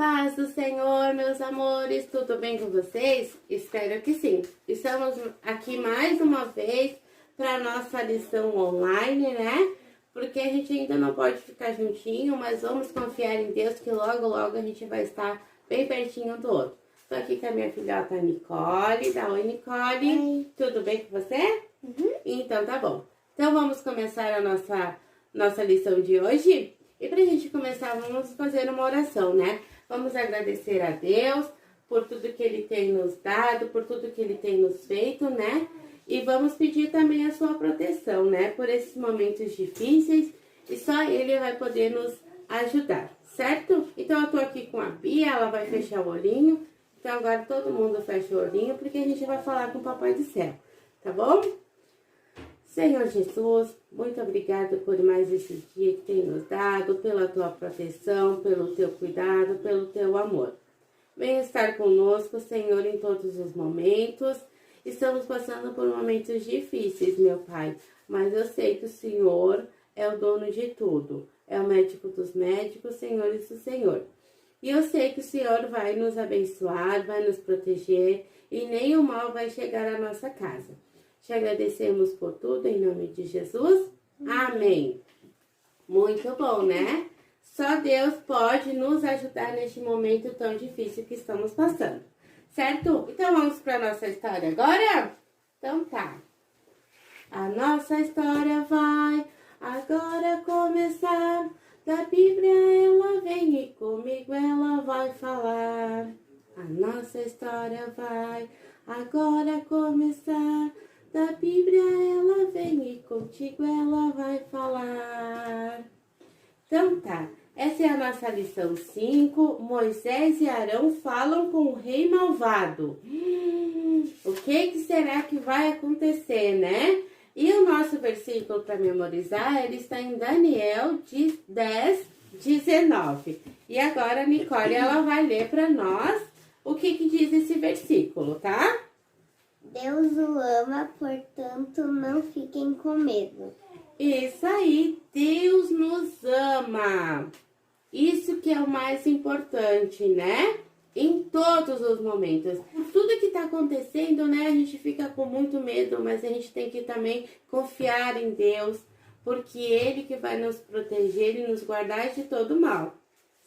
paz do Senhor, meus amores, tudo bem com vocês? Espero que sim. Estamos aqui mais uma vez para nossa lição online, né? Porque a gente ainda não pode ficar juntinho, mas vamos confiar em Deus que logo, logo a gente vai estar bem pertinho do outro. Tô aqui com a minha filhota Nicole. Dá oi, Nicole. Oi. Tudo bem com você? Uhum. Então tá bom. Então vamos começar a nossa lição de hoje? E pra gente começar, vamos fazer uma oração, né? Vamos agradecer a Deus por tudo que Ele tem nos dado, por tudo que Ele tem nos feito, né? E vamos pedir também a sua proteção, né? Por esses momentos difíceis, e só Ele vai poder nos ajudar, certo? Então eu tô aqui com a Bia, ela vai fechar o olhinho. Então agora todo mundo fecha o olhinho, porque a gente vai falar com o Papai do Céu, tá bom? Senhor Jesus, muito obrigada por mais esse dia que tem nos dado, pela tua proteção, pelo teu cuidado, pelo teu amor. Venha estar conosco, Senhor, em todos os momentos. Estamos passando por momentos difíceis, meu Pai, mas eu sei que o Senhor é o dono de tudo. É o médico dos médicos, Senhores do Senhor. E eu sei que o Senhor vai nos abençoar, vai nos proteger e nenhum mal vai chegar à nossa casa. Te agradecemos por tudo, em nome de Jesus. Amém. Muito bom, né? Só Deus pode nos ajudar neste momento tão difícil que estamos passando. Certo? Então vamos para a nossa história agora? Então tá. A nossa história vai agora começar. Da Bíblia ela vem e comigo ela vai falar. A nossa história vai agora começar. Da Bíblia ela vem e contigo ela vai falar. Então tá, essa é a nossa lição 5. Moisés e Arão falam com o rei malvado. O que será que vai acontecer, né? E o nosso versículo para memorizar, ele está em Daniel 10, 19. E agora a Nicole, ela vai ler para nós o que diz esse versículo, tá? Deus o ama, portanto não fiquem com medo. Isso aí, Deus nos ama. Isso que é o mais importante, né? Em todos os momentos. Tudo que está acontecendo, né? A gente fica com muito medo, mas a gente tem que também confiar em Deus, porque Ele que vai nos proteger e nos guardar de todo mal,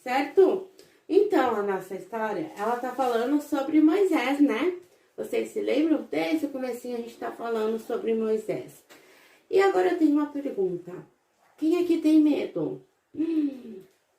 certo? Então, a nossa história, ela tá falando sobre Moisés, né? Vocês se lembram? Desde o comecinho a gente está falando sobre Moisés. E agora eu tenho uma pergunta. Quem aqui tem medo?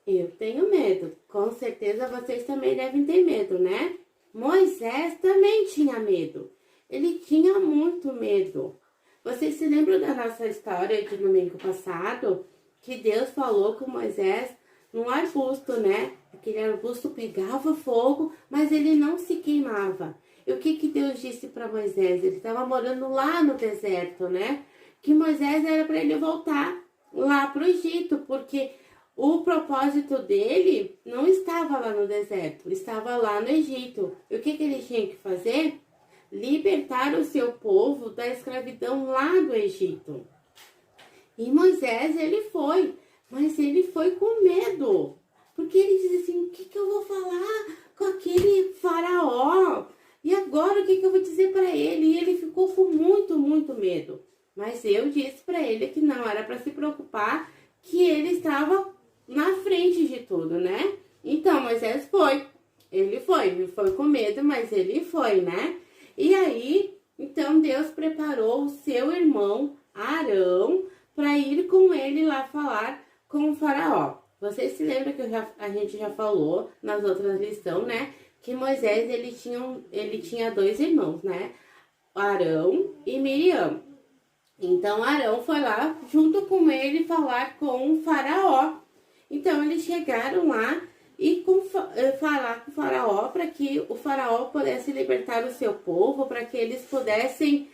Eu tenho medo. Com certeza vocês também devem ter medo, né? Moisés também tinha medo. Ele tinha muito medo. Vocês se lembram da nossa história de domingo passado? Que Deus falou com Moisés num arbusto, né? Aquele arbusto pegava fogo, mas ele não se queimava. E o que Deus disse para Moisés? Ele estava morando lá no deserto, né? Que Moisés era para ele voltar lá para o Egito, porque o propósito dele não estava lá no deserto, estava lá no Egito. E o que ele tinha que fazer? Libertar o seu povo da escravidão lá do Egito. E Moisés, ele foi, mas ele foi com medo, porque ele diz assim, o que eu vou falar com aquele faraó? E agora o que eu vou dizer para ele? E ele ficou com muito, muito medo. Mas eu disse para ele que não era para se preocupar, que ele estava na frente de tudo, né? Então Moisés foi. Ele foi com medo, mas ele foi, né? E aí, então Deus preparou o seu irmão Arão para ir com ele lá falar com o faraó. Vocês se lembram que a gente já falou nas outras lições, né? Que Moisés, ele tinha dois irmãos, né? Arão e Miriam. Então, Arão foi lá junto com ele falar com o faraó. Então, eles chegaram lá e falar com o faraó para que o faraó pudesse libertar o seu povo, para que eles pudessem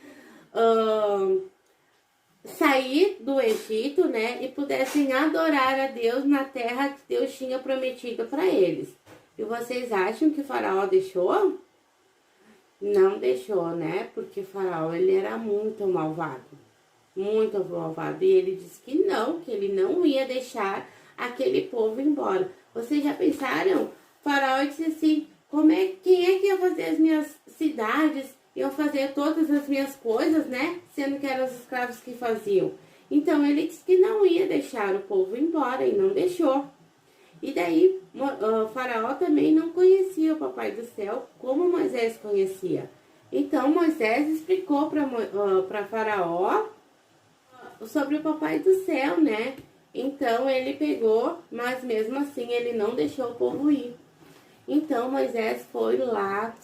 sair do Egito, né? E pudessem adorar a Deus na terra que Deus tinha prometido para eles. E vocês acham que o faraó deixou? Não deixou, né? Porque o faraó, ele era muito malvado. Muito malvado. E ele disse que ele não ia deixar aquele povo embora. Vocês já pensaram Faraó disse assim, quem é que ia fazer as minhas cidades, iam fazer todas as minhas coisas, né? Sendo que eram os escravos que faziam. Então ele disse que não ia deixar o povo embora e não deixou. E daí Faraó também não conhecia o Papai do Céu como Moisés conhecia. Então Moisés explicou para Faraó sobre o Papai do Céu, né? Então ele pegou, mas mesmo assim ele não deixou o povo ir. Então Moisés foi lá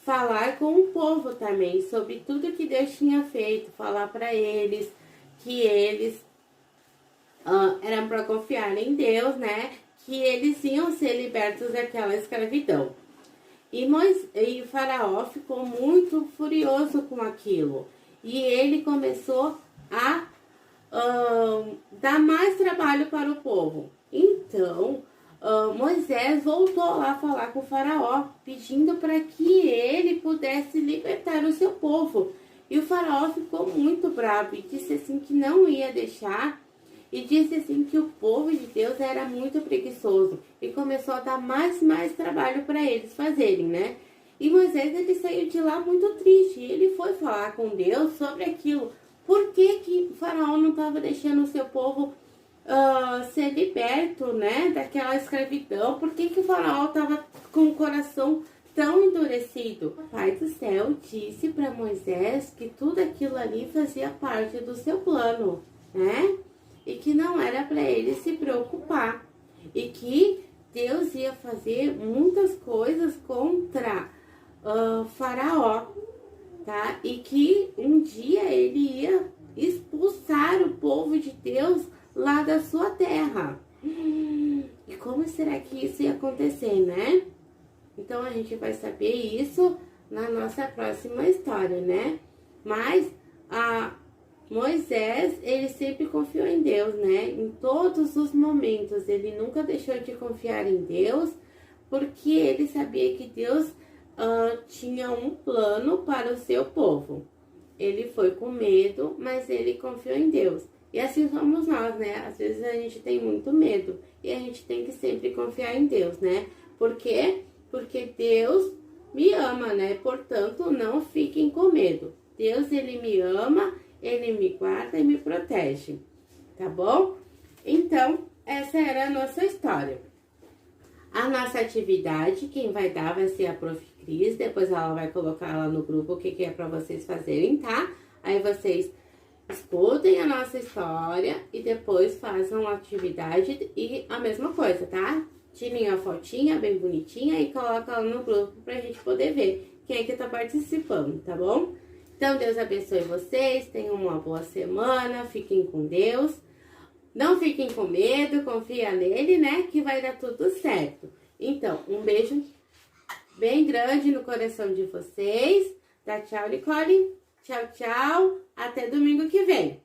falar com o povo também sobre tudo que Deus tinha feito, falar para eles que eles eram para confiar em Deus, né? Que eles iam ser libertos daquela escravidão. E Faraó ficou muito furioso com aquilo. E ele começou a dar mais trabalho para o povo. Então, Moisés voltou lá falar com o Faraó, pedindo para que ele pudesse libertar o seu povo. E o Faraó ficou muito bravo e disse assim que não ia deixar. E disse assim que o povo de Deus era muito preguiçoso. E começou a dar mais trabalho para eles fazerem, né? E Moisés, ele saiu de lá muito triste. Ele foi falar com Deus sobre aquilo. Por que o Faraó não estava deixando o seu povo ser liberto, né? Daquela escravidão? Por que o Faraó estava com o coração tão endurecido? O Pai do Céu disse para Moisés que tudo aquilo ali fazia parte do seu plano, né? E que não era para ele se preocupar. E que Deus ia fazer muitas coisas contra Faraó, tá? E que um dia ele ia expulsar o povo de Deus lá da sua terra. E como será que isso ia acontecer, né? Então a gente vai saber isso na nossa próxima história, né? Mas Moisés, ele sempre confiou em Deus, né? Em todos os momentos, ele nunca deixou de confiar em Deus, porque ele sabia que Deus tinha um plano para o seu povo. Ele foi com medo, mas ele confiou em Deus. E assim somos nós, né? Às vezes a gente tem muito medo e a gente tem que sempre confiar em Deus, né? Por quê? Porque Deus me ama, né? Portanto, não fiquem com medo. Deus, ele me ama, ele me guarda e me protege, tá bom? Então, essa era a nossa história. A nossa atividade, quem vai dar vai ser a Prof. Cris, depois ela vai colocar lá no grupo o que é para vocês fazerem, tá? Aí vocês escutem a nossa história e depois façam a atividade e a mesma coisa, tá? Tirem a fotinha bem bonitinha e coloca lá no grupo pra gente poder ver quem é que tá participando, tá bom? Então, Deus abençoe vocês, tenham uma boa semana, fiquem com Deus. Não fiquem com medo, confia nele, né? Que vai dar tudo certo. Então, um beijo bem grande no coração de vocês. Dá tchau, Nicole. Tchau, tchau. Até domingo que vem.